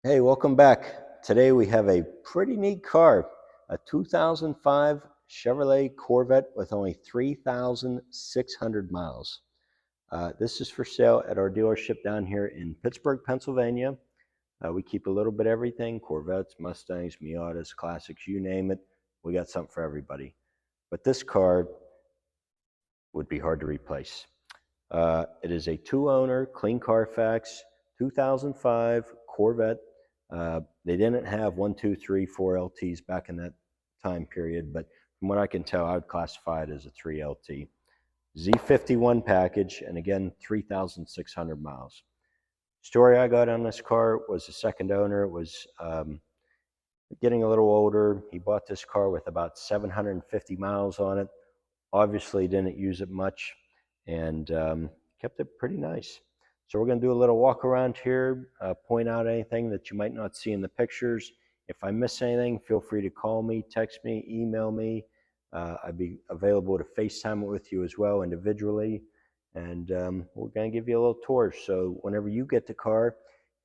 Hey, welcome back. Today we have a pretty neat car, a 2005 Chevrolet Corvette with only 3,600 miles. This is for sale at our dealership down here in Pittsburgh, Pennsylvania. We keep a little bit of everything, Corvettes, Mustangs, Miatas, Classics, you name it. We got something for everybody. But this car would be hard to replace. It is a two-owner, clean Carfax, 2005 Corvette. They didn't have 1, 2, 3, 4 LTs back in that time period, but from what I can tell, I would classify it as a 3 LT. Z51 package, and again, 3,600 miles. Story I got on this car was the second owner was getting a little older. He bought this car with about 750 miles on it. Obviously didn't use it much, and kept it pretty nice. So we're going to do a little walk around here, point out anything that you might not see in the pictures. If I miss anything, feel free to call me, text me, email me. I'd be available to FaceTime it with you as well individually. And we're going to give you a little tour. So whenever you get the car,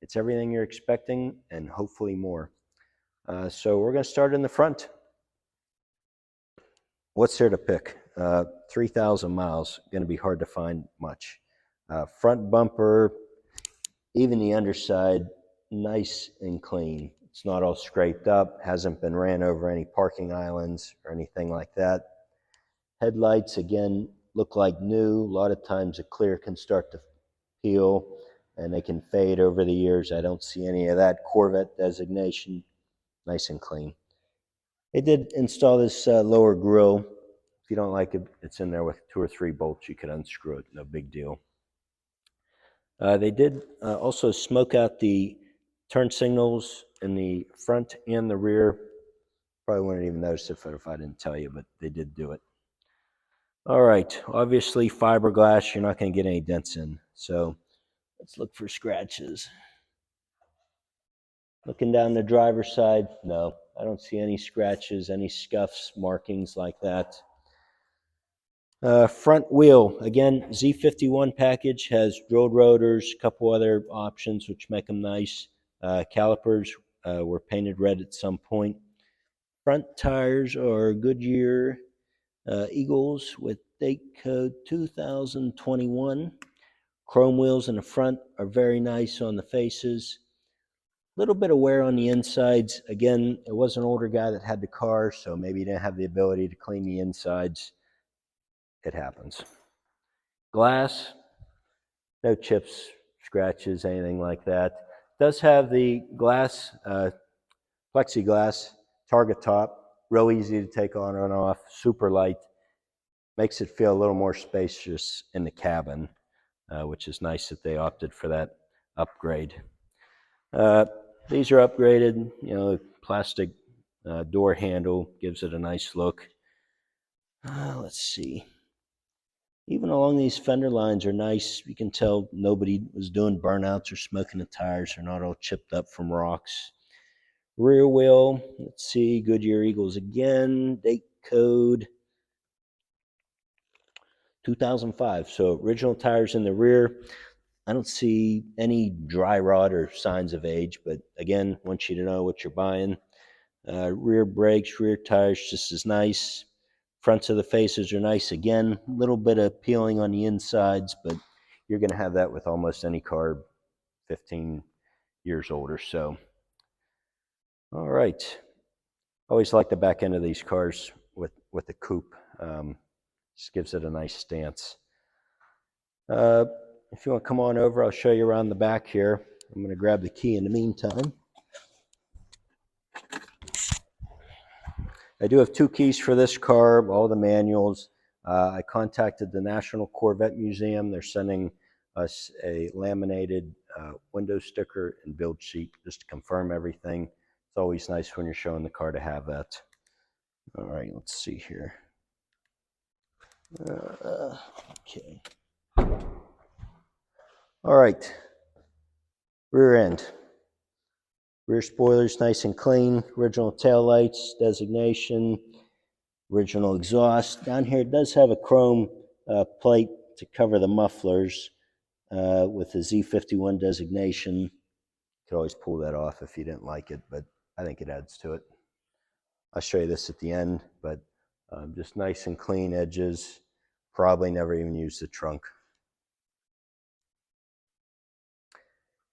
it's everything you're expecting and hopefully more. So we're going to start in the front. What's there to pick? 3,000 miles, going to be hard to find much. Front bumper, even the underside, nice and clean. It's not all scraped up, hasn't been ran over any parking islands or anything like that. Headlights, again, look like new. A lot of times the clear can start to peel and they can fade over the years. I don't see any of that. Corvette designation, nice and clean. They did install this lower grille. If you don't like it, it's in there with 2 or 3 bolts. You could unscrew it, no big deal. They did also smoke out the turn signals in the front and the rear. Probably wouldn't even notice if I didn't tell you, but they did do it. All right, obviously fiberglass, you're not going to get any dents in. So let's look for scratches. Looking down the driver's side, no, I don't see any scratches, any scuffs, markings like that. Front wheel, again, Z51 package has drilled rotors, a couple other options which make them nice. Calipers were painted red at some point. Front tires are Goodyear Eagles with date code 2021. Chrome wheels in the front are very nice on the faces. A little bit of wear on the insides. Again, it was an older guy that had the car, so maybe he didn't have the ability to clean the insides. It happens. Glass, no chips, scratches, anything like that. Does have the glass, plexiglass target top, real easy to take on and off, super light. Makes it feel a little more spacious in the cabin, which is nice that they opted for that upgrade. These are upgraded, you know, plastic door handle gives it a nice look. Let's see. Even along these fender lines are nice. You can tell nobody was doing burnouts or smoking the tires. They're not all chipped up from rocks. Rear wheel, let's see, Goodyear Eagles again. Date code 2005. So original tires in the rear. I don't see any dry rot or signs of age, but again, want you to know what you're buying. Rear brakes, rear tires just as nice. Fronts of the faces are nice. Again, a little bit of peeling on the insides, but you're going to have that with almost any car 15 years old or so. All right. Always like the back end of these cars with the coupe. Just gives it a nice stance. If you want to come on over, I'll show you around the back here. I'm going to grab the key in the meantime. I do have 2 keys for this car, all the manuals. I contacted the National Corvette Museum. They're sending us a laminated window sticker and build sheet just to confirm everything. It's always nice when you're showing the car to have that. All right, let's see here. Okay. All right, rear end. Rear spoilers nice and clean, original tail lights, designation, original exhaust. Down here it does have a chrome plate to cover the mufflers with the Z51 designation. could always pull that off if you didn't like it, but I think it adds to it. I'll show you this at the end, but just nice and clean edges. Probably never even used the trunk.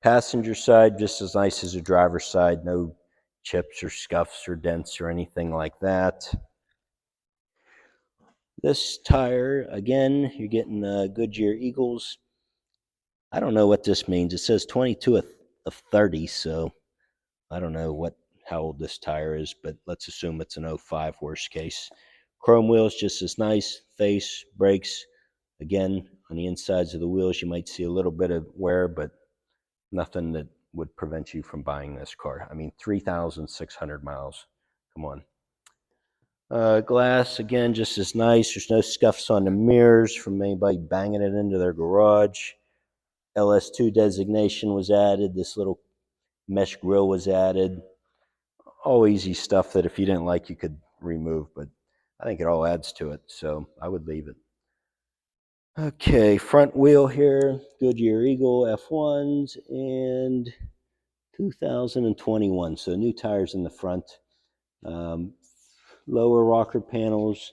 Passenger side, just as nice as the driver's side. No chips or scuffs or dents or anything like that. This tire, again, you're getting Goodyear Eagles. I don't know what this means. It says 22 of 30, so I don't know how old this tire is, but let's assume it's an 05 worst case. Chrome wheels, just as nice. Face, brakes. Again, on the insides of the wheels, you might see a little bit of wear, but nothing that would prevent you from buying this car. I mean, 3,600 miles. Come on. Glass, again, just as nice. There's no scuffs on the mirrors from anybody banging it into their garage. LS2 designation was added. This little mesh grille was added. All easy stuff that if you didn't like, you could remove, but I think it all adds to it, so I would leave it. Okay, front wheel here, Goodyear Eagle F1s, and 2021, so new tires in the front. Lower rocker panels,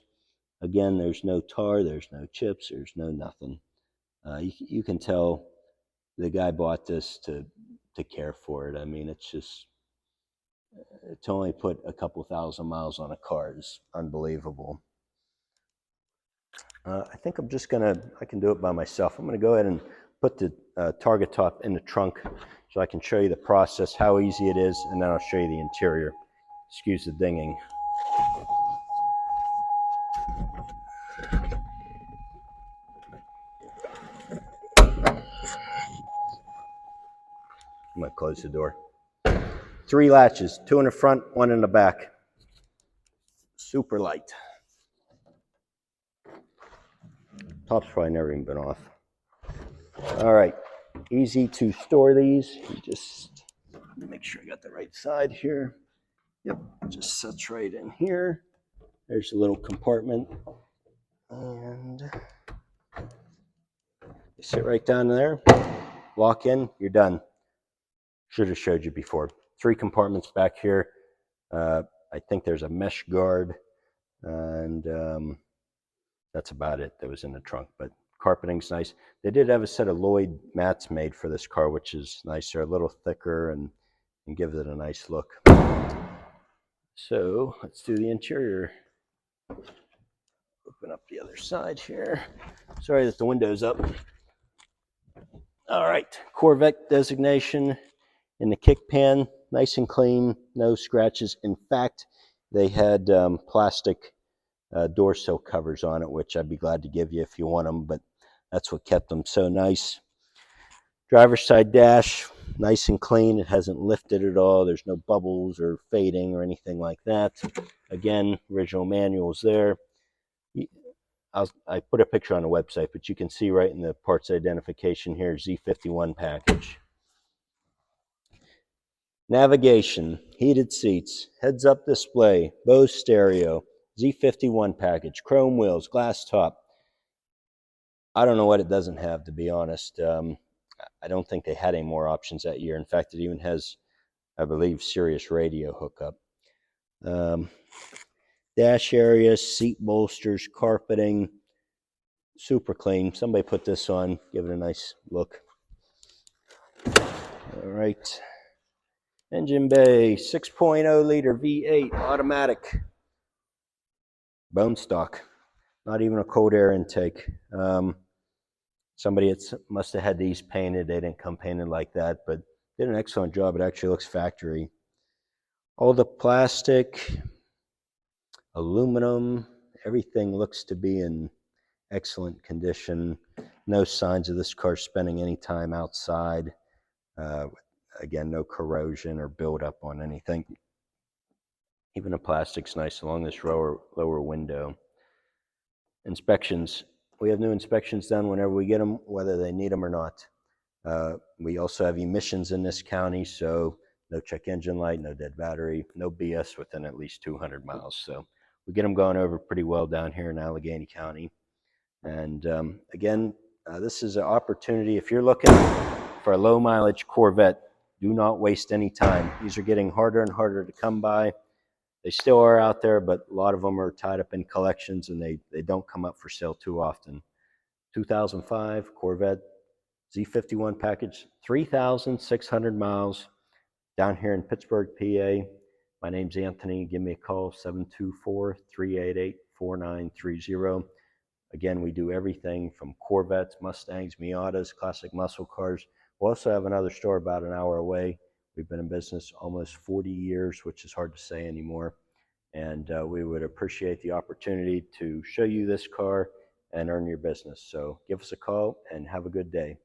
again, there's no tar, there's no chips, there's no nothing. You can tell the guy bought this to care for it. I mean, it's just, to only put a couple thousand miles on a car is unbelievable. I think I can do it by myself. I'm gonna go ahead and put the target top in the trunk so I can show you the process, how easy it is, and then I'll show you the interior. Excuse the dinging. I'm gonna close the door. 3 latches, 2 in the front, 1 in the back. Super light. Top's probably never even been off. All right, easy to store these. You just make sure I got the right side here. Yep, just sits right in here. There's a little compartment, and you sit right down there, lock in, you're done. Should have showed you before. 3 compartments back here. I think there's a mesh guard, and that's about it that was in the trunk, but carpeting's nice. They did have a set of Lloyd mats made for this car, which is nice. They're a little thicker and gives it a nice look. So let's do the interior. Open up the other side here. Sorry that the window's up. All right, Corvette designation in the kick pan, nice and clean, no scratches. In fact, they had plastic door sill covers on it, which I'd be glad to give you if you want them, but that's what kept them so nice. Driver's side dash, nice and clean. It hasn't lifted at all. There's no bubbles or fading or anything like that. Again, original manual's there. I put a picture on the website, but you can see right in the parts identification here, Z51 package. Navigation, heated seats, heads-up display, Bose stereo, Z51 package, chrome wheels, glass top. I don't know what it doesn't have, to be honest. I don't think they had any more options that year. In fact, it even has, I believe, Sirius radio hookup. Dash area, seat bolsters, carpeting, super clean. Somebody put this on, give it a nice look. All right. Engine bay, 6.0 liter V8 automatic. Bone stock. Not even a cold air intake. Somebody must have had these painted. They didn't come painted like that, but did an excellent job. It actually looks factory. All the plastic, aluminum, everything looks to be in excellent condition. No signs of this car spending any time outside. Again, no corrosion or buildup on anything. Even the plastic's nice along this lower window. Inspections. We have new inspections done whenever we get them, whether they need them or not. We also have emissions in this county, so no check engine light, no dead battery, no BS within at least 200 miles. So we get them going over pretty well down here in Allegheny County. And again, this is an opportunity. If you're looking for a low mileage Corvette, do not waste any time. These are getting harder and harder to come by. They still are out there, but a lot of them are tied up in collections and they don't come up for sale too often. 2005 Corvette Z51 package, 3,600 miles, down here in Pittsburgh, PA. My name's Anthony. Give me a call, 724-388-4930. Again, we do everything from Corvettes, Mustangs, Miatas, classic muscle cars. We also have another store about an hour away. We've been in business almost 40 years, which is hard to say anymore. And we would appreciate the opportunity to show you this car and earn your business. So give us a call and have a good day.